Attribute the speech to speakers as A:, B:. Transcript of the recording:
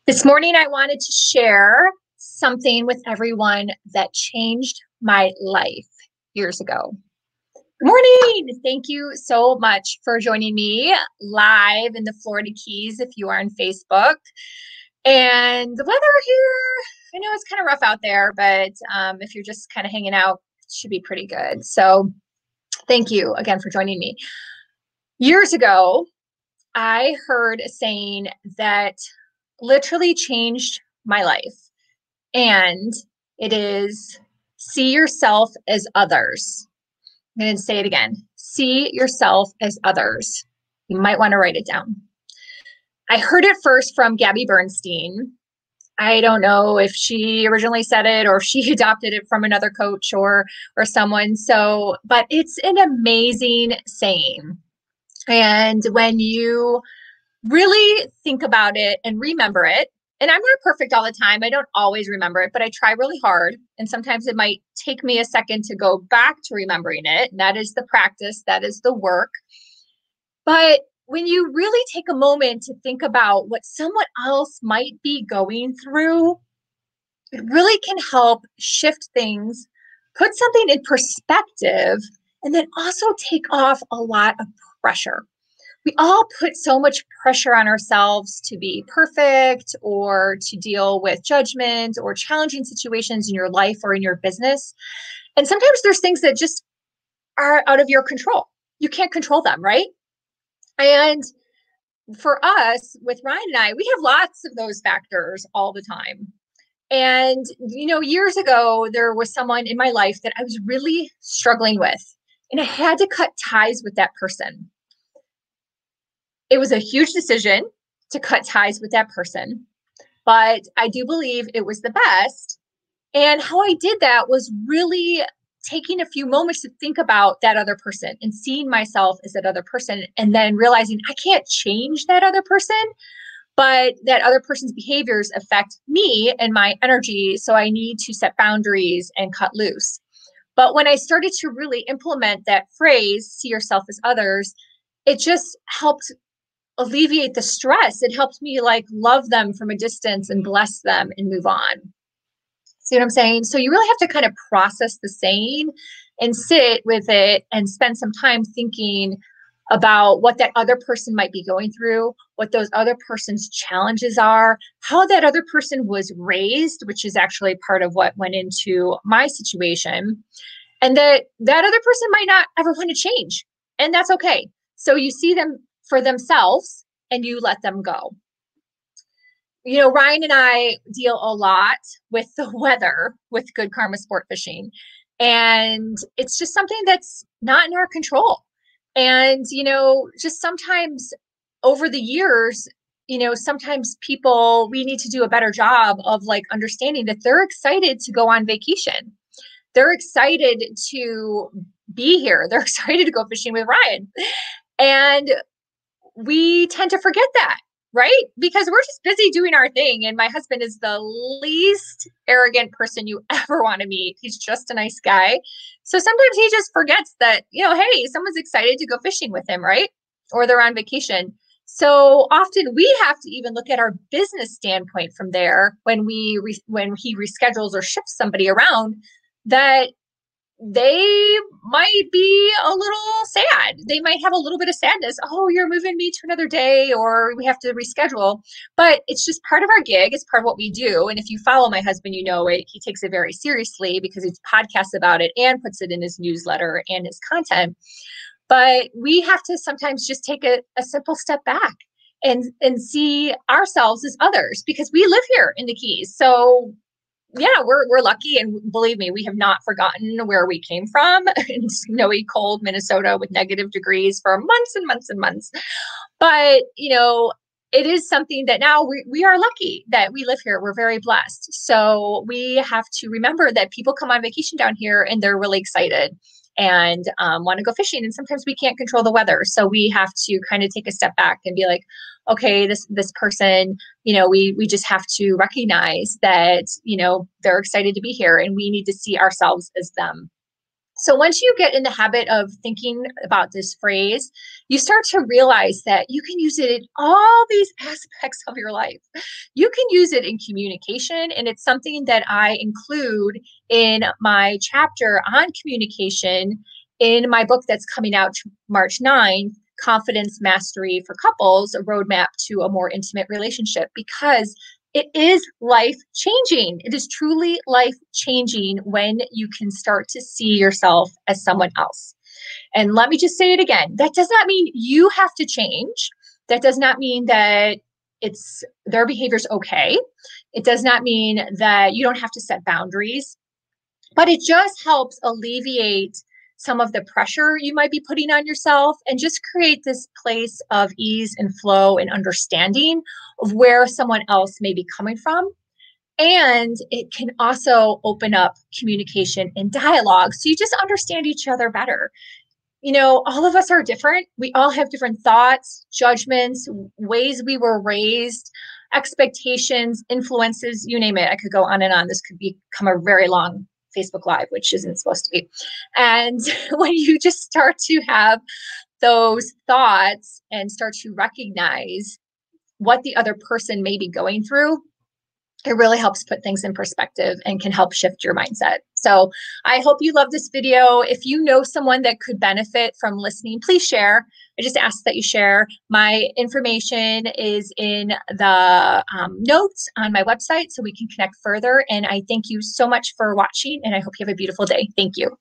A: This morning, I wanted to share something with everyone that changed my life years ago. Good morning. Thank you so much for joining me live in the Florida Keys if you are on Facebook. And the weather here, I know it's kind of rough out there, but if you're just kind of hanging out, it should be pretty good. So thank you again for joining me. Years ago, I heard a saying that literally changed my life. And it is see yourself as others. I'm going to say it again. See yourself as others. You might want to write it down. I heard it first from Gabby Bernstein. I don't know if she originally said it or if she adopted it from another coach or someone. So, but it's an amazing saying. And when you really think about it and remember it, and I'm not perfect all the time. I don't always remember it, but I try really hard. And sometimes it might take me a second to go back to remembering it. And that is the practice, that is the work. But when you really take a moment to think about what someone else might be going through, it really can help shift things, put something in perspective, and then also take off a lot of pressure. We all put so much pressure on ourselves to be perfect or to deal with judgment or challenging situations in your life or in your business. And sometimes there's things that just are out of your control. You can't control them, right? And for us, with Ryan and I, we have lots of those factors all the time. And, years ago, there was someone in my life that I was really struggling with, and I had to cut ties with that person. It was a huge decision to cut ties with that person, but I do believe it was the best. And how I did that was really taking a few moments to think about that other person and seeing myself as that other person, and then realizing I can't change that other person, but that other person's behaviors affect me and my energy. So I need to set boundaries and cut loose. But when I started to really implement that phrase, see yourself as others, it just helped alleviate the stress. It helped me love them from a distance and bless them and move on. See what I'm saying? So you really have to kind of process the saying and sit with it and spend some time thinking about what that other person might be going through, what those other person's challenges are, how that other person was raised, which is actually part of what went into my situation, and that other person might not ever want to change. And that's okay. So you see them for themselves and you let them go. Ryan and I deal a lot with the weather with Good Karma Sport Fishing. And it's just something that's not in our control. And, just sometimes over the years, sometimes people, we need to do a better job of understanding that they're excited to go on vacation. They're excited to be here. They're excited to go fishing with Ryan. And we tend to forget that, right? Because we're just busy doing our thing. And my husband is the least arrogant person you ever want to meet. He's just a nice guy. So sometimes he just forgets that, hey, someone's excited to go fishing with him, right? Or they're on vacation. So often we have to even look at our business standpoint from there when when he reschedules or shifts somebody around, that they might be a little sad. They might have a little bit of sadness. Oh, you're moving me to another day, or we have to reschedule. But it's just part of our gig. It's part of what we do. And if you follow my husband, you know it. He takes it very seriously because he podcasts about it and puts it in his newsletter and his content. But we have to sometimes just take a simple step back and see ourselves as others, because we live here in the Keys. So yeah, we're lucky, and believe me, we have not forgotten where we came from in snowy, cold Minnesota with negative degrees for months and months and months. But it is something that now we are lucky that we live here. We're very blessed. So we have to remember that people come on vacation down here and they're really excited and want to go fishing. And sometimes we can't control the weather. So we have to kind of take a step back and be like, okay, this person, we just have to recognize that, they're excited to be here and we need to see ourselves as them. So once you get in the habit of thinking about this phrase, you start to realize that you can use it in all these aspects of your life. You can use it in communication, and it's something that I include in my chapter on communication in my book that's coming out March 9th, Confidence Mastery for Couples, a roadmap to a more intimate relationship, because it is life changing. It is truly life changing when you can start to see yourself as someone else. And let me just say it again. That does not mean you have to change. That does not mean that it's their behavior's okay. It does not mean that you don't have to set boundaries, but it just helps alleviate some of the pressure you might be putting on yourself and just create this place of ease and flow and understanding of where someone else may be coming from. And it can also open up communication and dialogue so you just understand each other better. You know, all of us are different. We all have different thoughts, judgments, ways we were raised, expectations, influences, you name it. I could go on and on. This could become a very long Facebook Live, which isn't supposed to be. And when you just start to have those thoughts and start to recognize what the other person may be going through, it really helps put things in perspective and can help shift your mindset. So I hope you love this video. If you know someone that could benefit from listening, please share. I just ask that you share. My information is in the notes on my website so we can connect further. And I thank you so much for watching, and I hope you have a beautiful day. Thank you.